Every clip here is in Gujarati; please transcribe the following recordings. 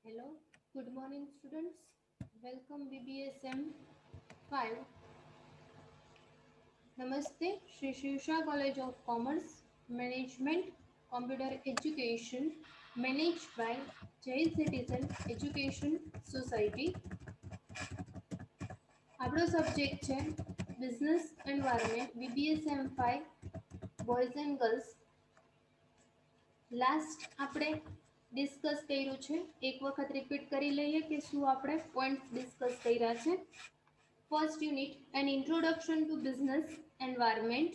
Hello, good morning students. Welcome BBSM 5. Namaste, Shri Shivsha College of Commerce, Management, Computer Education, managed by Jain Citizen Education Society. આપણો સબ્જેક્ટ છે business environment BBSM 5 boys and girls. Last આપણે ડિસ્કસ કર્યું છે, એક વખત રિપીટ કરી લઈએ કે શું આપણે પોઈન્ટ્સ ડિસ્કસ કર્યા છે. First unit an introduction to business environment,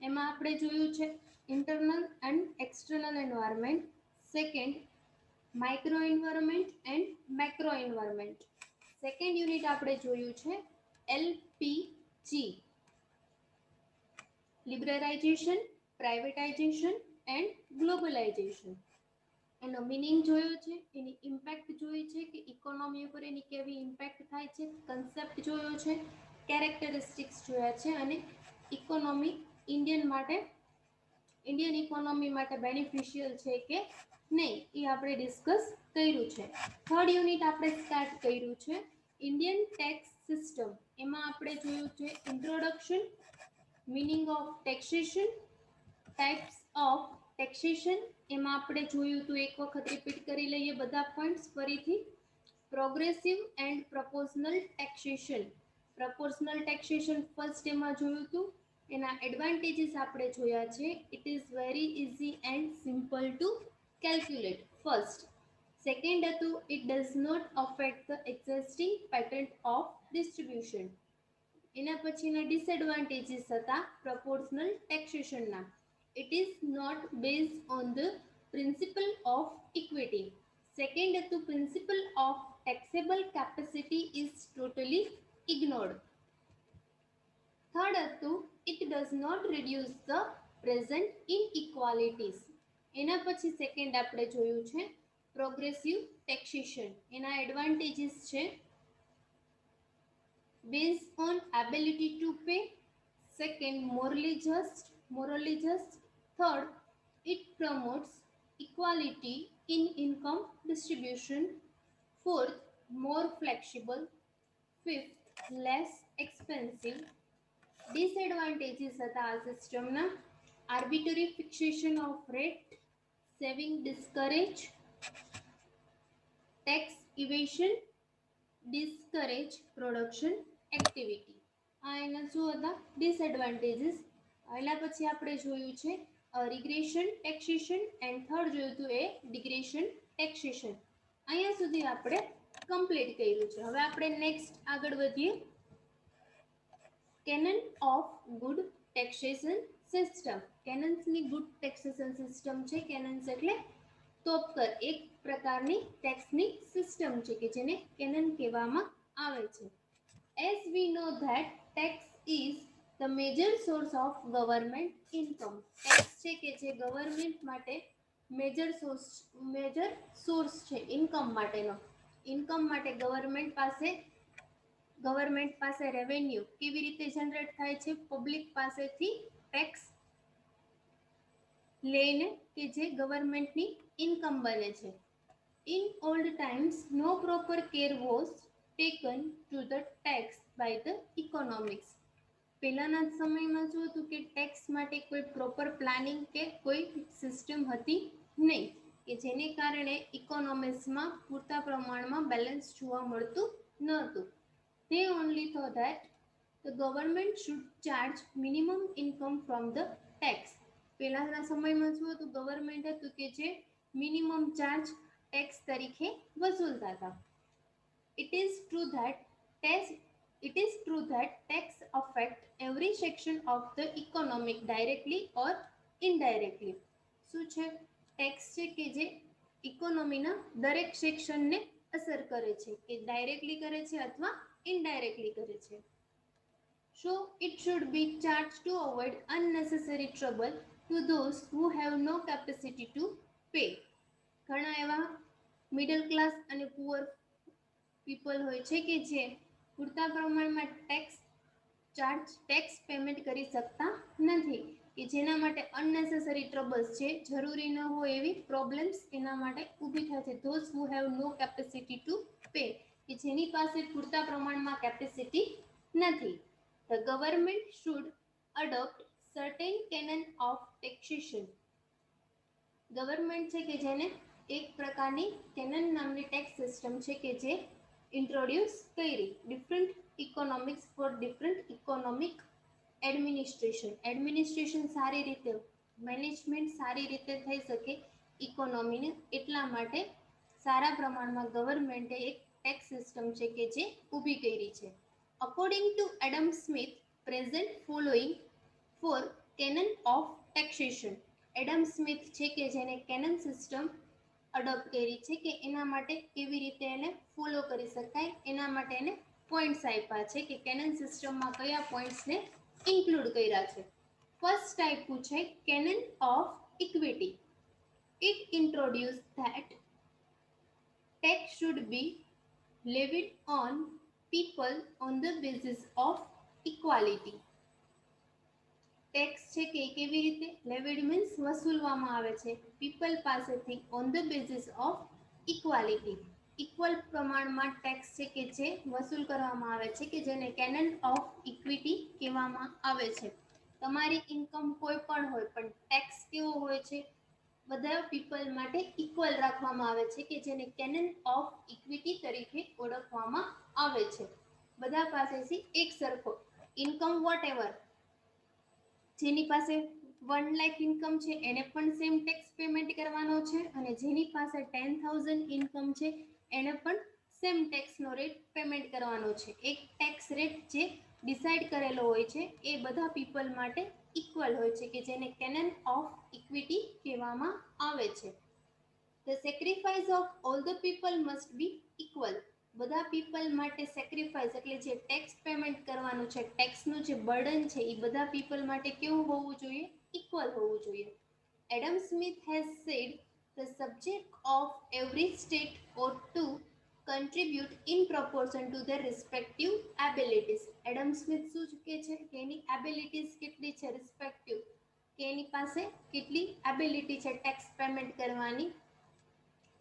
એમાં આપણે જોયું છે internal and external environment. Second micro environment and macro environment. Second unit આપણે જોયું છે LPG, liberalisation, privatisation and globalisation. એનો મિનિંગ જોયો છે, એની ઇમ્પેક્ટ જોઈ છે કે ઇકોનોમી ઉપર એની કેવી ઇમ્પેક્ટ થાય છે, કન્સેપ્ટ જોયો છે, કેરેક્ટરિસ્ટિક્સ જોયા છે અને ઇકોનોમી ઇન્ડિયન ઇકોનોમી માટે બેનિફિશિયલ છે કે નહીં એ આપણે ડિસ્કસ કર્યું છે. થર્ડ યુનિટ આપણે સ્ટાર્ટ કર્યું છે ઇન્ડિયન ટેક્સ સિસ્ટમ. એમાં આપણે જોયું છે introduction, meaning of taxation, types of taxation. એમાં આપણે જોયું હતું, એક વખત રિપીટ કરી લઈએ બધા પોઈન્ટ્સ ફરીથી. Progressive and proportional taxation. Proportional taxation first એમાં જોયું હતું, એના એડવાન્ટેજીસ આપણે જોયા છે. It is very easy and simple to calculate first. Second હતું it does not affect the existing pattern of distribution. એના પછીના ડિસએડવાન્ટેજીસ હતા પ્રપોઝનલ ટેક્સેશનના. It is not based on the principle of equity. Second, the principle of taxable capacity is totally ignored. Third, it does not reduce the present inequalities. એના પછી સેકન્ડ આપણે જોયું છે પ્રોગ્રેસિવ ટેક્સેશન. એના એડવાન્ટેજીસ છે based on ability to pay. Second, morally just. Third, it promotes equality in income distribution. Fourth, more flexible. Fifth, less expensive. Disadvantages હતા આ સિસ્ટમના arbitrary fixation of rate, saving discourage, tax evasion, discourage production activity. આ એના શું હતા ડિસએડવાન્ટેજીસ. એના પછી આપણે જોયું છે રિગ્રેશન ટેક્સેશન એન્ડ થર્ડ જોયું હતું એ ડિગ્રેશન ટેક્સેશન. અહીંયા સુધી આપણે કમ્પ્લીટ કર્યું છે. હવે આપણે નેક્સ્ટ આગળ વધીએ. Canon of good taxation system. કેનન્સની ગુડ ટેક્સેશન સિસ્ટમ છે. કેનન્સ એટલે તોપકર, એક પ્રકારની ટેક્સની સિસ્ટમ છે કે જેને કેનન કહેવામાં આવે છે. As we know that tax is the major source of government income. tax છે કે જે ગવર્મેન્ટ માટે મેજર સોર્સ છે ઇન્કમ માટેનો. ઇન્કમ માટે ગવર્મેન્ટ પાસે રેવન્યુ કેવી રીતે જનરેટ થાય છે, પબ્લિક પાસેથી ટેક્સ લઈને કે જે ગવર્મેન્ટની ઇન્કમ બને છે. In old times, no proper care was taken to the tax by the economics. પહેલાના સમયમાં શું હતું કે ટેક્સ માટે કોઈ પ્રોપર પ્લાનિંગ કે કોઈ સિસ્ટમ હતી નહીં, કે જેને કારણે ઇકોનોમિક્સમાં પૂરતા પ્રમાણમાં બેલેન્સ જોવા મળતું ન હતું. They only thought that the government should charge minimum income from the tax. પહેલાના સમયમાં શું હતું, ગવર્મેન્ટ હતું કે જે મિનિમમ ચાર્જ ટેક્સ તરીકે વસૂલતા હતા. It is true that tax affect every section of the economic directly or indirectly. શું છે ટેક્સ છે કે જે ઇકોનોમીના દરેક સેક્શનને અસર કરે છે, કે ડાયરેક્ટલી કરે છે અથવા ઇનડાયરેક્ટલી કરે છે. So it should be charged to avoid unnecessary trouble to those who have no capacity to pay. ઘણા એવા મિડલ ક્લાસ અને પુઅર પીપલ હોય છે કે જે પૂરતા પ્રમાણમાં ટેક્સ પેમેન્ટ કરી શકતા નથી, કે જેના માટે અનનેસેસરી ટ્રબલ્સ છે, જરૂરી ન હોય એવી પ્રોબ્લેમ્સ એના માટે ઊભી થાય છે. Those who have no capacity to pay, કે જેની પાસે પૂરતા પ્રમાણમાં કેપેસિટી નથી. The government should adopt certain canon of taxation. Government છે કે જેને એક પ્રકારની કેનન નામની ટેક્સ સિસ્ટમ છે કે જે ઇન્ટ્રોડ્યુસ કરી. Different economics for different economic administration. Administration સારી રીતે, મેનેજમેન્ટ સારી રીતે થઈ શકે ઇકોનોમીને, એટલા માટે સારા પ્રમાણમાં ગવર્મેન્ટે એક ટેક્સ સિસ્ટમ છે કે જે ઊભી કરી છે. According to Adam Smith, present following four canon of taxation. Adam Smith છે કે જેને કેનન સિસ્ટમ અડોપ્ટ કરી છે કે એના માટે કેવી રીતે એને ફોલો કરી શકાય, એના માટે એને પોઈન્ટ્સ આપ્યા છે કે કેનન સિસ્ટમમાં કયા પોઈન્ટ્સને ઇન્ક્લુડ કર્યા છે. ફર્સ્ટ આપ્યું છે canon of equity. It introduce that tax should be levied on people on the basis of equality. Tax છે કે કેવી રીતે લેવિડ મીન્સ વસૂલવામાં આવે છે પીપલ પાસેથી on the basis of equality. Equal પ્રમાણમાં ટેક્સ છે કે જે વસૂલ કરવામાં આવે છે કે જેને કેનન ઓફ ઇક્વિટી કહેવામાં આવે છે. તમારી ઇન્કમ કોઈ પણ હોય પણ ટેક્સ કેવો હોય છે, બધા પીપલ માટે ઇક્વલ રાખવામાં આવે છે કે જેને કેનન ઓફ ઇક્વિટી તરીકે ઓળખવામાં આવે છે. બધા પાસેથી એક સરખો ઇન્કમ વોટ એવર, જેની પાસે 1 લાખ ઇન્કમ છે એને પણ સેમ ટેક્સ પેમેન્ટ કરવાનો છે, અને જેની પાસે 10,000 ઇન્કમ છે એને પણ સેમ ટેક્સનો રેટ પેમેન્ટ કરવાનો છે. એક ટેક્સ રેટ જે ડિસાઇડ કરેલો હોય છે એ બધા પીપલ માટે ઇક્વલ હોય છે કે જેને કેનન ઓફ ઇક્વિટી કહેવામાં આવે છે. The sacrifice of all the people must be equal. બધા પીપલ માટે સેક્રિફાઈસ એટલે જે ટેક્સ પેમેન્ટ કરવાનું છે, ટેક્સનું જે બર્ડન છે એ બધા પીપલ માટે કેવું હોવું જોઈએ, ઇક્વલ હોવું જોઈએ. Adam Smith has said the subject of every state or to contribute in proportion to their respective abilities. Adam Smith શું કહે છે કે એની એબિલિટીઝ કેટલી છે, રિસ્પેક્ટિવ, કે એની પાસે કેટલી એબિલિટી છે ટેક્સ પેમેન્ટ કરવાની,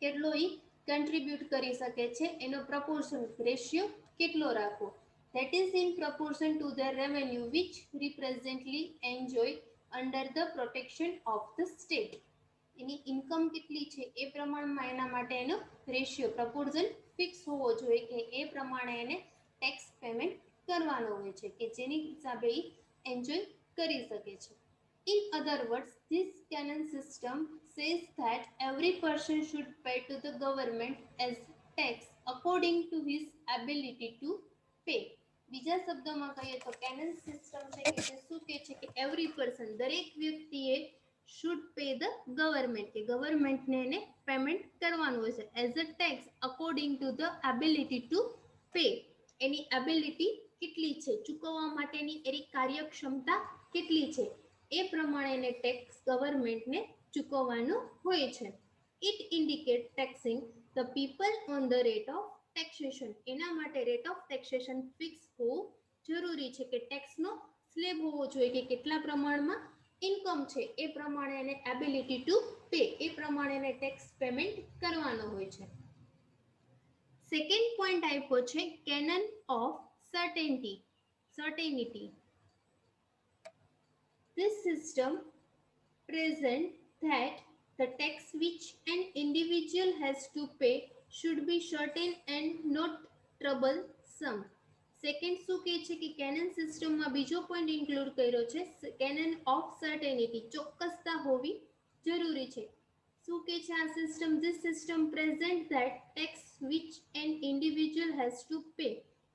કેટલો એ કન્ટ્રીબ્યુટ કરી શકે છે, એનો પ્રપોર્શન રેશિયો કેટલો રાખવો. That is in proportion to their revenue which represently enjoy under the protection of the state. Any income કેટલી છે એ પ્રમાણમાં એના માટે એનો રેશિયો પ્રપોર્શન ફિક્સ હોવો જોઈએ કે એ પ્રમાણે એને ટેક્સ પેમેન્ટ કરવાનો હોય છે કે જેની હિસાબે એ એન્જોય કરી શકે છે. In other words, this canon system says that every person should pay to the government as tax according to his ability to pay. બીજા શબ્દોમાં કહીએ તો કેનન સિસ્ટમ છે કે જે શું કહે છે કે એવરી પર્સન, દરેક વ્યક્તિએ શુડ પે ધ ગવર્મેન્ટ, કે ગવર્મેન્ટને એને પેમેન્ટ કરવાનું હોય છે as a tax according to the ability to pay. Any ability કેટલી છે, ચૂકવવા માટેની એની કાર્યક્ષમતા કેટલી છે એ પ્રમાણે એને ટેક્સ ગવર્મેન્ટને ચૂકવવાનું હોય છે. It indicate taxing the people on the rate of taxation. એના માટે રેટ ઓફ ટેક્સેશન ફિક્સ હોવું જરૂરી છે કે ટેક્સનો સ્લેબ હોવો જોઈએ કે કેટલા પ્રમાણમાં ઇન્કમ છે એ પ્રમાણે એને એબિલિટી ટુ પે એ પ્રમાણે એને ટેક્સ પેમેન્ટ કરવાનો હોય છે. સેકન્ડ પોઈન્ટ આપ્યો છે canon of certainty. This system presents that the tax which an individual has to pay should be certain and not troublesome. Second શું કહે છે કે કેનન સિસ્ટમમાં બીજો પોઈન્ટ ઇન્ક્લુડ કર્યો છે કેનન ઓફ સર્ટેનિટી, ચોક્કસતા હોવી જરૂરી છે. શું કહે છે આ system? This system present that tax which an individual has to pay,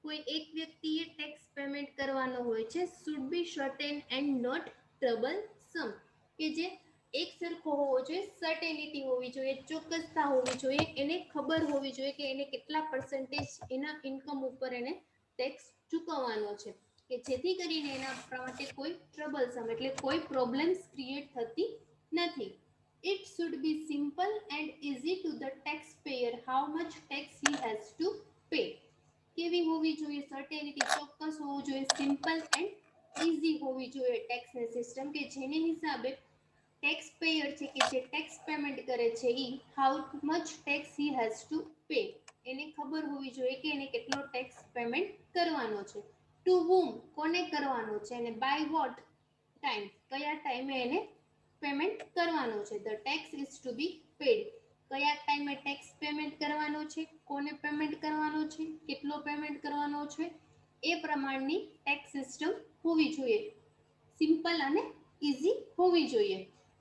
કોઈ એક વ્યક્તિએ ટેક્સ પેમેન્ટ કરવાનો હોય છે, should be certain and not troublesome, કે જે એક સરખો હોવો જોઈએ, સર્ટેનિટી હોવી જોઈએ, ચોક્કસતા હોવી જોઈએ, એને ખબર હોવી જોઈએ કે એને કેટલા પર્સન્ટેજ એના ઇન્કમ ઉપર એને ટેક્સ ચૂકવવાનો છે કે જેથી કરીને એના માટે કોઈ ટ્રબલસમ એટલે કોઈ પ્રોબ્લેમ્સ ક્રિએટ થતી નથી. It should be simple and easy to the taxpayer how much tax he has to pay. કેવી હોવી જોઈએ? સર્ટેનિટી, ચોક્કસ હોવું જોઈએ, સિમ્પલ એન્ડ ઈઝી હોવી જોઈએ ટેક્સની સિસ્ટમ, કે જેની હિસાબે ટેક્સ પેયર છે કે જે ટેક્સ પેમેન્ટ કરે છે ઈ how much tax he has to pay, એને ખબર હોવી જોઈએ કે એને કેટલો ટેક્સ પેમેન્ટ કરવાનો છે. ટુ whom, કોને કરવાનો છે, અને બાય વોટ ટાઈમ, કયા ટાઈમે એને પેમેન્ટ કરવાનો છે. The tax is to be paid, કયા ટાઈમે ટેક્સ પેમેન્ટ કરવાનો છે, કોને પેમેન્ટ કરવાનો છે, કેટલો પેમેન્ટ કરવાનો છે, એ પ્રમાણની ટેક્સ સિસ્ટમ હોવી જોઈએ, સિમ્પલ અને ઈઝી હોવી જોઈએ.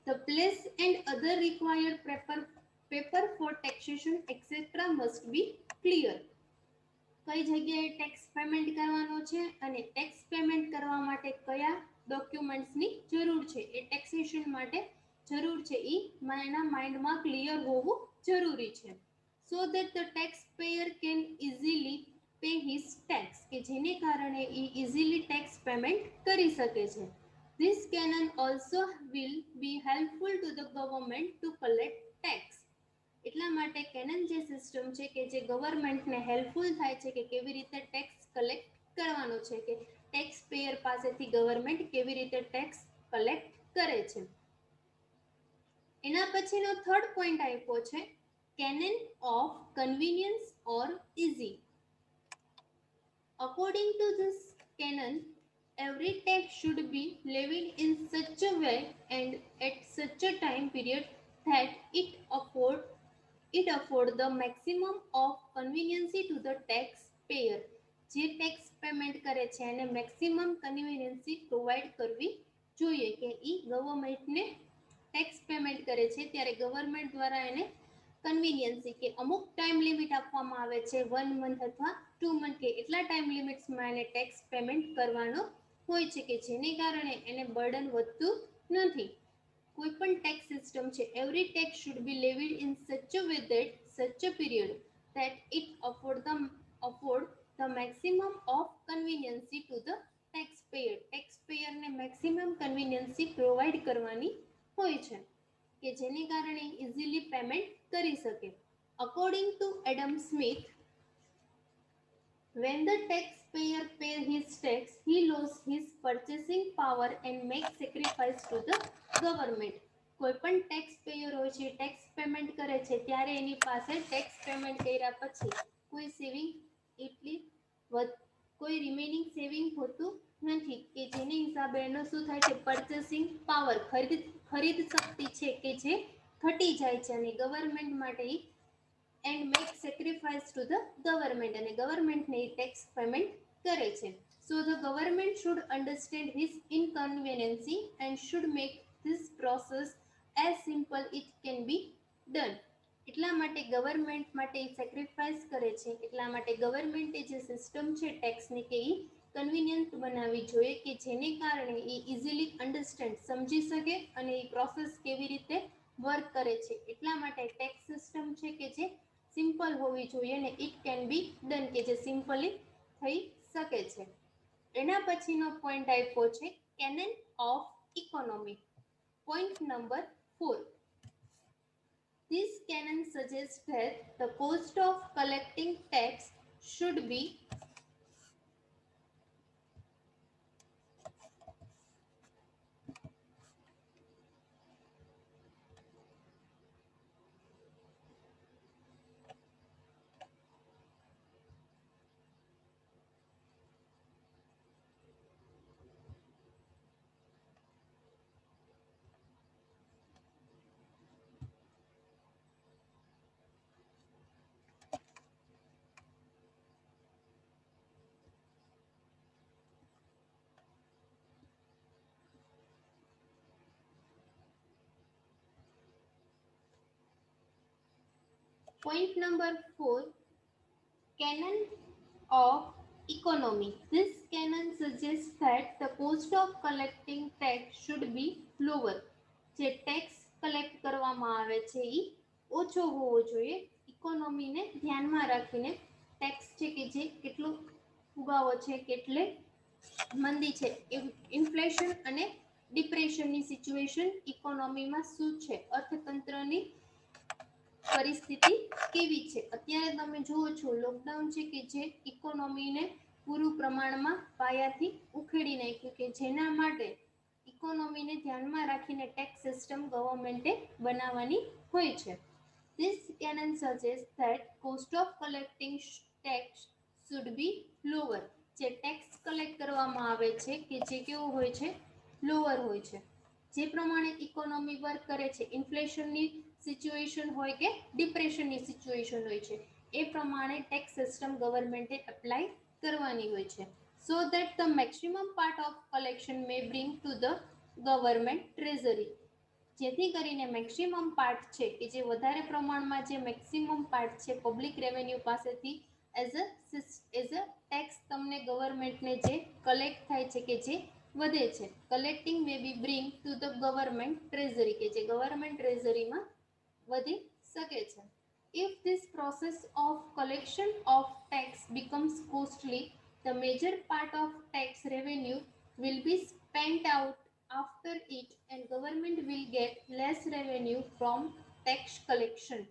The place and other required paper for taxation etcetera must be clear, કઈ જગ્યાએ ટેક્સ પેમેન્ટ કરવાનો છે અને ટેક્સ પેમેન્ટ કરવા માટે કયા ડોક્યુમેન્ટ્સની જરૂર છે, એ ટેક્સેશન માટે જરૂર છે, એ એના માઇન્ડમાં ક્લિયર હોવું જરૂરી છે. So that the tax payer can easily pay his tax, કે જેને કારણે એ ઇઝીલી ટેક્સ પેમેન્ટ કરી શકે છે. This canon also will be helpful to the government to collect tax. એટલા માટે કેનન જે સિસ્ટમ છે કે જે ગવર્મેન્ટને હેલ્પફુલ થાય છે કે કેવી રીતે ટેક્સ કલેક્ટ કરવાનો છે, કે ટેક્સ પેયર પાસેથી ગવર્મેન્ટ કેવી રીતે ટેક્સ કલેક્ટ કરે છે. એના પછીનો થર્ડ પોઈન્ટ આપ્યો છે canon of convenience or easy. According to this canon, every tax should be levied in such a way and at such a time period that it afford the maximum of conveniency to the taxpayer. જે ટેક્સ પેમેન્ટ કરે છે એને મેક્સિમમ કન્વીનિયન્સી પ્રોવાઈડ કરવી જોઈએ, કે ઈ ગવર્મેન્ટને ટેક્સ પેમેન્ટ કરે છે ત્યારે ગવર્મેન્ટ દ્વારા એને કન્વીનિયન્સી કે અમુક ટાઈમ લિમિટ આપવામાં આવે છે 1 મંથ અથવા 2 મંથ, કે એટલા ટાઈમ લિમિટ્સમાં એને ટેક્સ પેમેન્ટ કરવાનો હોય છે, કે જેને કારણે એને બર્ડન વધતું નથી. કોઈ પણ ટેક્સ સિસ્ટમ છે, every tax should be levied in such a way that such a period that it afford the maximum of conveniency to the taxpayer. Tax પેયરને મેક્સિમમ કન્વીનિયન્સી પ્રોવાઈડ કરવાની હોય છે, કે જેને કારણે ઇઝીલી પેમેન્ટ કરી શકે. According to Adam Smith, when the taxpayer pays his tax, he loses his purchasing power and makes sacrifice to the government. કોઈ પણ ટેક્સ પેયર હોય છે, ટેક્સ પેમેન્ટ કરે છે ત્યારે એની પાસે ટેક્સ પેમેન્ટ કર્યા પછી કોઈ સેવિંગ એટલી કોઈ રિમેનિંગ સેવિંગ હોતું નથી, કે જેની હિસાબે એનો શું થાય છે, પર્ચેસિંગ પાવર, ખરીદ શક્તિ છે કે જે ઘટી જાય છે, અને ગવર્મેન્ટ માટે and make sacrifice to the government, અને ગવર્મેન્ટને ટેક્સ પેમેન્ટ કરે છે. So the government should understand his inconveniency and should make this process as simple it can be done. એટલા માટે ગવર્મેન્ટ માટે સેક્રિફાઈસ કરે છે, એટલા માટે ગવર્મેન્ટે જે સિસ્ટમ છે ટેક્સની કે એ કન્વીનિયન્ટ બનાવવી જોઈએ, કે જેને કારણે એ ઇઝીલી અન્ડરસ્ટેન્ડ સમજી શકે અને એ પ્રોસેસ કેવી રીતે વર્ક કરે છે. એટલા માટે ટેક્સ સિસ્ટમ છે કે જે સિમ્પલ હોવી જોઈએ ને ઇટ કેન બી ડન, કે જે સિમ્પલી થઈ શકે છે. એના પછીનો પોઈન્ટ આપ્યો છે canon of economy. Point number 4. This canon suggests that the cost of collecting tax should be point number 4, canon of economy. This canon suggests that the cost of collecting tax should be lower. જે ટેક્સ કલેક્ટ કરવામાં આવે છે એ ઓછો હોવો જોઈએ, ઇકોનોમીને ધ્યાનમાં રાખીને. ટેક્સ છે કે જે કેટલો ફુગાવો છે, કેટલે મંદી છે, ઇન્ફ્લેશન અને ડિપ્રેશનની સિચ્યુએશન ઇકોનોમીમાં શું છે, અર્થતંત્રની પરિસ્થિતિ કેવી છે. અત્યારે તમે જુઓ છો લોકડાઉન છે કે જે ઇકોનોમીને પૂરું પ્રમાણમાં પાયાથી ઉખેડી નાખ્યું કે જેના માટે ઇકોનોમીને ધ્યાનમાં રાખીને ટેક્સ સિસ્ટમ ગવર્મેન્ટે બનાવવાની હોય છે. This canon suggests that cost of collecting tax should be lower. જે ટેક્સ કલેક્ટ કરવામાં આવે છે કે જે કેવું હોય છે, લોઅર હોય છે. જે પ્રમાણે ઇકોનોમી વર્ક કરે છે, ઇન્ફ્લેશનની સિચ્યુએશન હોય કે ડિપ્રેશનની સિચ્યુએશન હોય છે, એ પ્રમાણે ટેક્સ સિસ્ટમ ગવર્મેન્ટે એપ્લાય કરવાની હોય છે. So that the maximum part of collection May bring to the government treasury. જેથી કરીને મેક્સિમમ પાર્ટ છે કે જે વધારે પ્રમાણમાં જે મેક્સિમમ પાર્ટ છે પબ્લિક રેવન્યુ પાસેથી એઝ અ ટેક્સ તમને ગવર્મેન્ટને જે કલેક્ટ થાય છે કે જે વધે છે, collecting may be bring to the government treasury કે જે ગવર્મેન્ટ ટ્રેઝરીમાં વધી શકે છે. If this process of collection of tax becomes costly, the major part of tax revenue will be spent out after it and government will get less revenue from tax collection.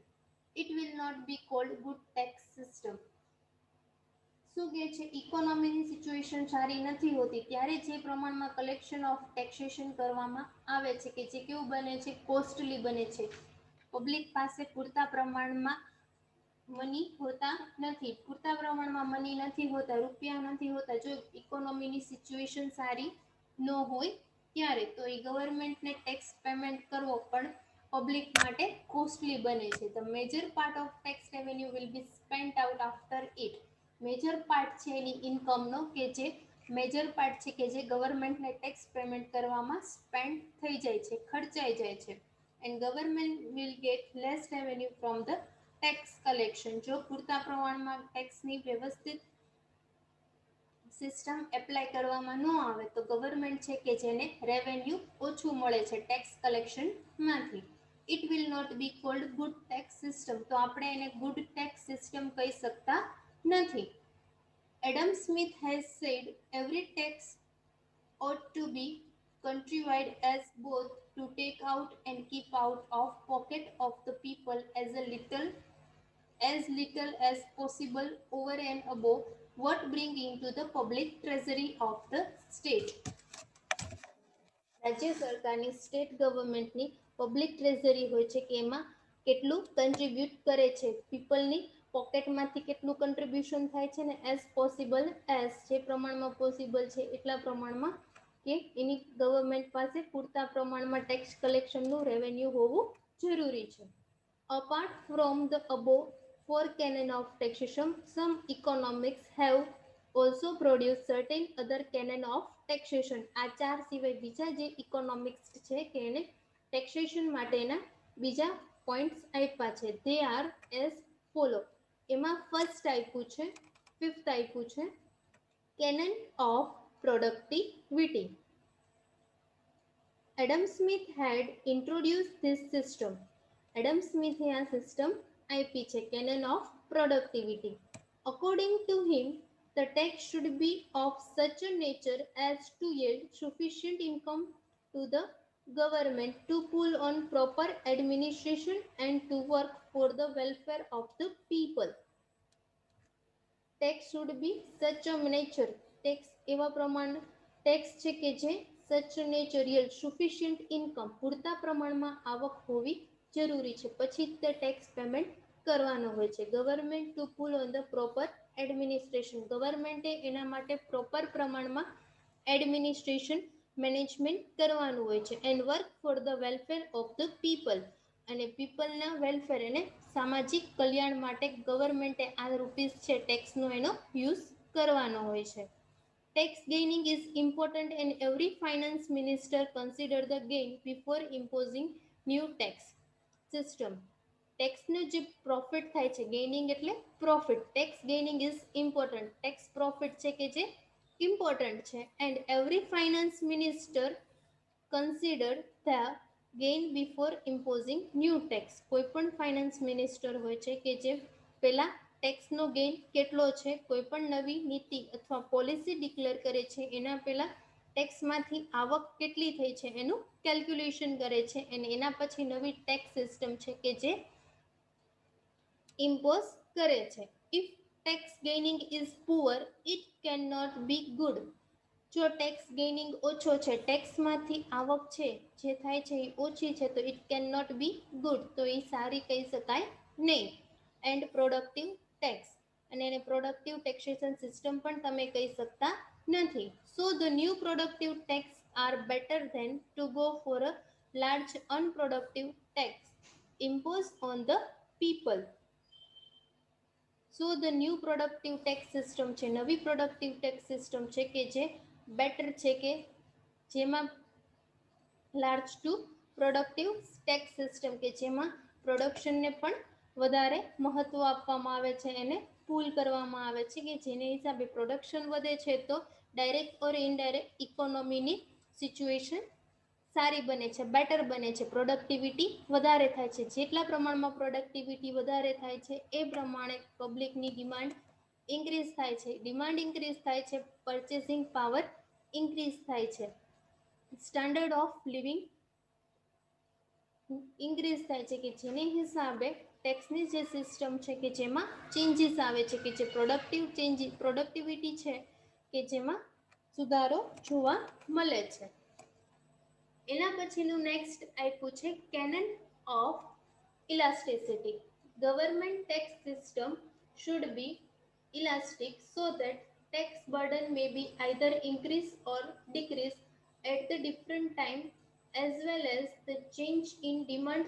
It will not be called good tax system. શું કહે છે, ઇકોનોમીની સિચ્યુએશન સારી નથી હોતી ત્યારે જે પ્રમાણમાં કલેક્શન ઓફ ટેક્સેશન કરવામાં આવે છે કે જે કેવું બને છે, કોસ્ટલી બને છે. પબ્લિક પાસે પૂરતા પ્રમાણમાં મની હોતા નથી, પૂરતા પ્રમાણમાં મની નથી હોતા, રૂપિયા નથી હોતા, જો ઇકોનોમીની સિચ્યુએશન સારી ન હોય ત્યારે તો એ ગવર્મેન્ટને ટેક્સ પેમેન્ટ કરવો પણ પબ્લિક માટે કોસ્ટલી બને છે. The major part of tax revenue will be spent out after it. Major part છે એની ઇન્કમનો કે જે મેજર પાર્ટ છે કે જે ગવર્મેન્ટને ટેક્સ પેમેન્ટ કરવામાં સ્પેન્ડ થઈ જાય છે, ખર્ચાઈ જાય છે. And government will get less revenue from the tax collection. જો પૂરતા પ્રમાણમાં ટેક્સની વ્યવસ્થિત સિસ્ટમ એપ્લાય કરવામાં ન આવે તો ગવર્મેન્ટ છે કે જેને રેવન્યુ ઓછું મળે છે ટેક્સ કલેક્શનમાંથી. It will not be called good tax system. તો આપણે એને ગુડ ટેક્સ સિસ્ટમ કહી શકતા નથી. Adam Smith has said every tax ought to be contrived as both to take out and keep out of pocket of the people as little as possible over and above what bring into the public treasury of the state. રાજ્ય સરકારની સ્ટેટ ગવર્મેન્ટની પબ્લિક ટ્રેઝરી હોય છે કે એમાં કેટલું કન્ટ્રીબ્યુટ કરે છે, પીપલની પોકેટમાંથી કેટલું કન્ટ્રીબ્યુશન થાય છે ને એઝ પોસિબલ એઝ જે પ્રમાણમાં પોસિબલ છે એટલા પ્રમાણમાં કે એની ગવર્મેન્ટ પાસે પૂરતા પ્રમાણમાં ટેક્સ કલેક્શનનું રેવન્યુ હોવું જરૂરી છે. Apart from the અબો four canon of taxation, some economics have also produced certain other canon of taxation. આ ચાર સિવાય બીજા જે ઇકોનોમિક્સ છે કે એને ટેક્સેશન માટેના બીજા પોઈન્ટ્સ આપ્યા છે. they are as follow. એમાં ફર્સ્ટ આપ્યું છે, ફિફ્થ આપ્યું છે canon of productivity. Adam Smith had introduced this system. Adam Smith એ આ સિસ્ટમ આપી છે, canon of productivity. According to him, the tax should be of such a nature as to yield sufficient income to the government to pull on proper administration and to work for the welfare of the people. Tax should be such a nature. Tax એવા પ્રમાણ ટેક્સ છે કે જે such a nature yield sufficient income પૂરતા પ્રમાણમાં આવક હોવી જરૂરી છે, પછી તે ટેક્સ પેમેન્ટ કરવાનો હોય છે. Government to pull on the proper administration. ગવર્મેન્ટે એના માટે પ્રોપર પ્રમાણમાં એડમિનિસ્ટ્રેશન મેનેજમેન્ટ કરવાનું હોય છે. And work for the welfare of the people. અને પીપલના વેલફેર અને સામાજિક કલ્યાણ માટે ગવર્મેન્ટે આ રૂપીસ છે ટેક્સનો એનો યુઝ કરવાનો હોય છે. Tax gaining is important and every finance minister consider the gain before imposing new tax system. ટેક્સનો જે પ્રોફિટ થાય છે, ગેઇનિંગ એટલે profit, tax gaining is important. Tax profit છે કે જે ઇમ્પોર્ટન્ટ છે. And every finance minister consider the gain before imposing new tax. કોઈ પણ ફાઇનાન્સ મિનિસ્ટર હોય છે કે જે પહેલા ટેક્સનો ગેઇન કેટલો છે, કોઈ પણ નવી નીતિ અથવા પોલિસી ડિક્લેર કરે છે એના પહેલા ટેક્સમાંથી આવક કેટલી થઈ છે એનું કેલ્ક્યુલેશન કરે છે અને એના પછી નવી ટેક્સ સિસ્ટમ છે કે જે ઇમ્પોઝ કરે છે. If tax gaining is poor, it cannot be good. જો ટેક્સ ગેઇનિંગ ઓછો છે, ટેક્સમાંથી આવક છે જે થાય છે એ ઓછી છે, તો it can not be good, તો એ સારી કહી શકાય નહીં. એન્ડ પ્રોડક્ટિવ ટેક્સ, અને એને પ્રોડક્ટિવ ટેક્સેશન સિસ્ટમ પણ તમે કહી શકતા નથી. So the new productive tax are better than to go for a large unproductive tax impose on the people. So the new productive tax system છે, નવી પ્રોડક્ટિવ ટેક્સ સિસ્ટમ છે કે જે બેટર છે, કે જેમાં large to productive tax system કે જેમાં પ્રોડક્શનને પણ વધારે મહત્વ આપવામાં આવે છે, એને પુલ કરવામાં આવે છે, કે જેને હિસાબે પ્રોડક્શન વધે છે તો ડાયરેક્ટ ઓર ઇનડાયરેક્ટ ઇકોનોમીની સિચ્યુએશન સારી બને છે, બેટર બને છે, પ્રોડક્ટિવિટી વધારે થાય છે. જેટલા પ્રમાણમાં પ્રોડક્ટિવિટી વધારે થાય છે એ પ્રમાણે પબ્લિકની ડિમાન્ડ ઇન્ક્રીઝ થાય છે, ડિમાન્ડ ઇન્ક્રીઝ થાય છે, પરચેસિંગ પાવર ઇન્ક્રીઝ થાય છે, સ્ટાન્ડર્ડ ઓફ લિવિંગ ઇન્ક્રીઝ થાય છે, કે જેને હિસાબે ટેક્સની જે સિસ્ટમ છે કે જેમાં ચેન્જીસ આવે છે, કે જે પ્રોડક્ટિવિટી છે કે જેમાં સુધારો જોવા મળે છે. એના પછીનું નેક્સ્ટ આપ્યું છે canon of elasticity. Government tax system should be elastic so that tax burden may be either increase or decrease at the different time as well as the change in demand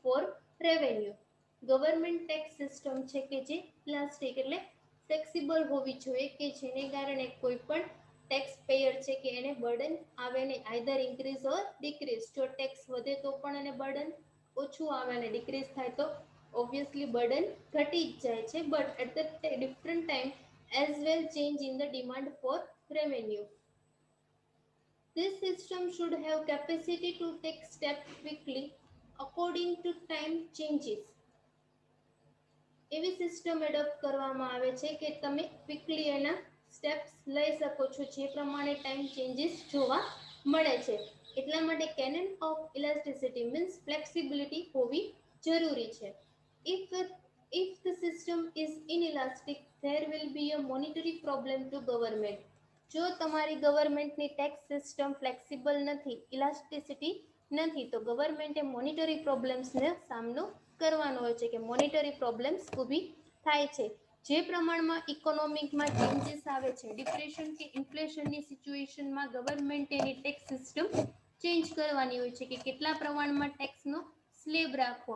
for revenue. Government tax system છે કે જે ઇલાસ્ટિક એટલે ફ્લેક્સિબલ હોવી જોઈએ, કે જેને કારણે કોઈ પણ ટેક્સ પેયર છે કે એને બર્ડન આવે નહીં, આઈધર ઇન્ક્રીઝ ઓર ડિક્રીઝ. જો ટેક્સ વધે તો પણ એને બર્ડન ઓછું આવે અને ડિક્રીઝ થાય તો ઓબ્વિયસલી બર્ડન ઘટી જ જાય છે, but at the different time as well change in the demand for revenue. This system should have capacity to take steps quickly according to time changes. એવી સિસ્ટમ એડોપ્ટ કરવામાં આવે છે કે તમે ક્વિકલી એના સ્ટેપ્સ લઈ શકો છો જે પ્રમાણે ટાઈમ ચેન્જીસ જોવા મળે છે. એટલા માટે canon of elasticity means flexibility હોવી જરૂરી છે. If the system is inelastic, there will be a monetary problem to government. જો તમારી ગવર્મેન્ટની ટેક્સ સિસ્ટમ ફ્લેક્સિબલ નથી, ઇલાસ્ટિસિટી નથી, તો ગવર્મેન્ટે મોનિટરી પ્રોબ્લેમ્સનો સામનો કરવાનો હોય છે, કે મોનિટરી પ્રોબ્લેમ્સ ઊભી થાય છે. જે પ્રમાણમાં ઇકોનોમિકમાં ચેન્જીસ આવે છે, ડિપ્રેશન કે ઇન્ફ્લેશનની સિચ્યુએશનમાં ગવર્મેન્ટે એની ટેક્સ સિસ્ટમ ચેન્જ કરવાની હોય છે, કે કેટલા પ્રમાણમાં ટેક્સનો સ્લેબ રાખવો.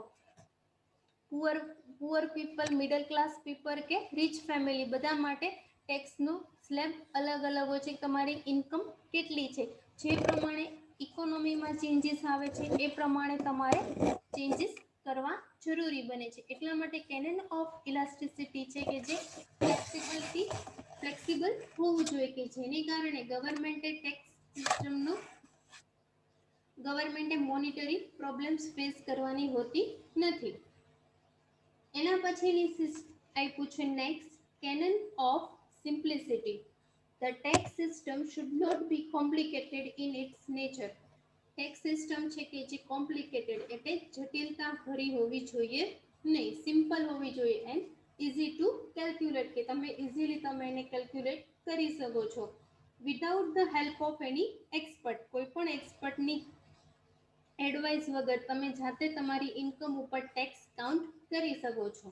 Poor people, middle class people કે રીચ ફેમિલી બધા માટે ટેક્સનો સ્લેબ અલગ અલગ હોય છે. તમારી ઇન્કમ કેટલી છે, જે પ્રમાણે ઇકોનોમીમાં ચેન્જીસ આવે છે એ પ્રમાણે તમારે ચેન્જીસ કરવા જરૂરી બને છે. એટલા માટે કેનન ઓફ ઇલાસ્ટિસિટી છે કે જે ફ્લેક્સિબલ હોવું જોઈએ, કે જેને કારણે ગવર્મેન્ટે મોનિટરી પ્રોબ્લેમ્સ ફેસ કરવાની હોતી નથી. એના પછીની આપ્યું છે next canon of simplicity. The tax system should not be complicated in its nature. Tax system છે કે જે કોમ્પ્લિકેટેડ એટલે જટિલતા ભરી હોવી જોઈએ નહીં, સિમ્પલ હોવી જોઈએ એન્ડ ઇઝી ટુ કેલ્ક્યુલેટ, કે તમે ઇઝીલી એને કેલ્ક્યુલેટ કરી શકો છો. Without the help of any expert, કોઈ પણ એક્સપર્ટની એડવાઇસ વગર તમે જાતે તમારી ઇન્કમ ઉપર ટેક્સ કાઉન્ટ કરી શકો છો.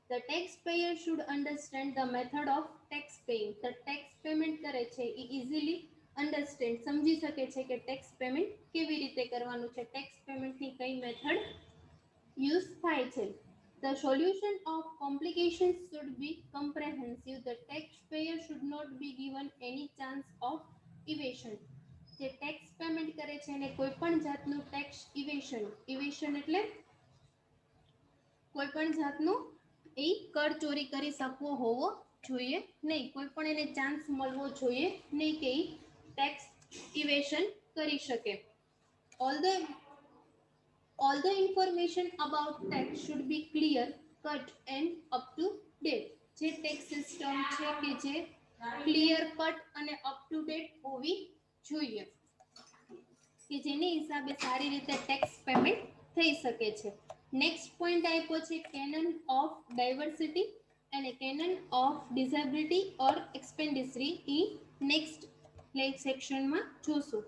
The taxpayer should understand the method of tax paying. The tax payment કરે છે એ ઇઝીલી અન્ડરસ્ટેન્ડ સમજી શકે છે કે ટેક્સ પેમેન્ટ કેવી રીતે કરવાનું છે, ટેક્સ પેમેન્ટની કઈ મેથડ યુઝ થાય છે. The solution of complications should be comprehensive. The taxpayer should not be given any chance of evasion. જે ટેક્સ પેમેન્ટ કરે છે એને કોઈ પણ જાતનું ટેક્સ ઇવેશન એટલે કોઈ પણ જાતનું એ કર ચોરી કરી શકવો હોવો જોઈએ નહીં, કોઈ પણ એને ચાન્સ મળવો જોઈએ નહીં કે એ ટેક્સ ઇવેશન કરી શકે. All the information about tax should be clear, cut and up to date. જે ટેક્સ સિસ્ટમ છે કે જે ક્લિયર કટ અને અપ ટુ ડેટ હોવી જોઈએ, કે જેની હિસાબે સારી રીતે ટેક્સ પેમેન્ટ થઈ શકે છે. નેક્સ્ટ પોઈન્ટ આપ્યો છે કેનન ઓફ ડાયવર્સિટી. અને canon of disability or expediency એ નેક્સ્ટ સેક્શનમાં જોશું.